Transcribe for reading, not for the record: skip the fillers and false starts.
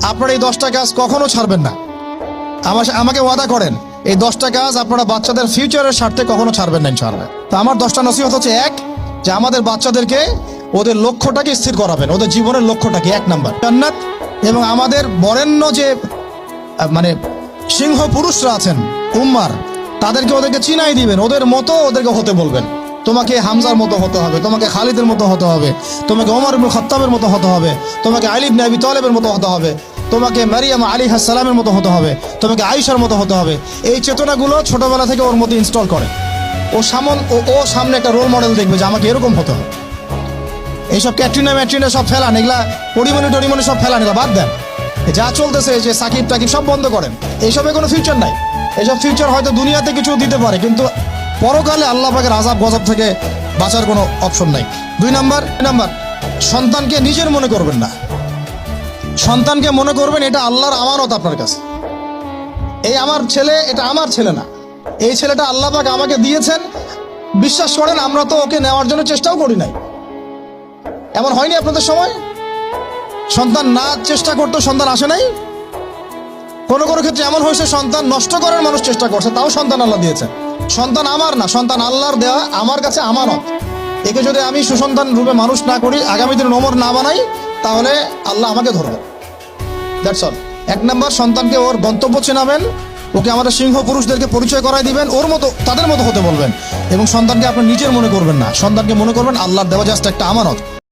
আপনারা এই 10টা কাজ কখনো ছাড়বেন না। আমাকে ওয়াদা করেন এই 10টা কাজ আপনারা বাচ্চাদের ফিউচারের স্বার্থে কখনো ছাড়বেন না ইনশাআল্লাহ। তো আমার 10টা নসিহত হচ্ছে, এক, যে আমাদের বাচ্চাদেরকে ওদের লক্ষ্যটাকে স্থির করাবেন, ওদের জীবনের লক্ষ্যটাকে। 1 নাম্বার জান্নাত। এবং আমাদের বরেণ্য যে মানে সিংহ পুরুষরা আছেন উম্মার, ওদেরকে চিনাই দিবেন, ওদের মতো ওদেরকে হতে বলবেন। তোমাকে হামজার মতো হতে হবে, তোমাকে খালিদের মতো হতে হবে, তোমাকে ওমর ইবনে খাত্তাবের মতো হতে হবে, তোমাকে আলী ইবনে আবি তালেবের মতো হতে হবে, তোমাকে মারিয়াম আলাইহিস সালামের মতো হতে হবে, তোমাকে আয়েশার মতো হতে হবে। এই চেতনাগুলো ছোটবেলা থেকে ওর মধ্যে ইনস্টল করে। ও সামনে একটা রোল মডেল দেখবে যে আমাকে এরকম হতে হবে। এইসব ক্যাটরিনা সব ফেলান, এগুলা পরিমণি সব ফেলান, এগুলা বাদ দেন। যা চলতেছে যে সাকিব টাকিব সব বন্ধ করেন, এইসবে কোনো ফিউচার নাই। এইসব ফিউচার হয়তো দুনিয়াতে কিছু দিতে পারে, কিন্তু পরকালে আল্লাহ পাকের আযাব গজব থেকে বাঁচার কোনো অপশন নাই। 2 নাম্বার, সন্তানকে নিজের মনে করবেন না। সন্তানকে মনে করবেন এটা আল্লাহর আমানত আপনার কাছে। এই আমার ছেলে, এটা আমার ছেলে না, এই ছেলেটা আল্লাহ পাক আমাকে দিয়েছেন। বিশ্বাস করেন আমরা তো ওকে নেওয়ার জন্য চেষ্টাও করি নাই। এমন হয়নি আপনাদের সময়? সন্তান না চেষ্টা করতো সন্তান আসে নাই? কোনো ক্ষেত্রে এমন হয়েছে সন্তান নষ্ট করার মানুষ চেষ্টা করছে, তাও সন্তান আল্লাহ দিয়েছেন। সন্তান আমার না, সন্তান আল্লাহর দেওয়া, আমার কাছে আমানত। একে যদি আমি সুসন্তান রূপে মানুষ না করি, আগামী দিনে ওমর না বানাই, তাহলে আল্লাহ আমাকে ধরবে। That's all. 1 নাম্বার, সন্তানকে ওর গন্তব্য চেনাবেন, ওকে আমাদের সিংহ পুরুষদেরকে পরিচয় করাই দিবেন, ওর মতো তাদের মতো হতে বলবেন। এবং সন্তানকে আপনি নিজের মনে করবেন না, সন্তানকে মনে করবেন আল্লাহর দেওয়া জাস্ট একটা আমানত।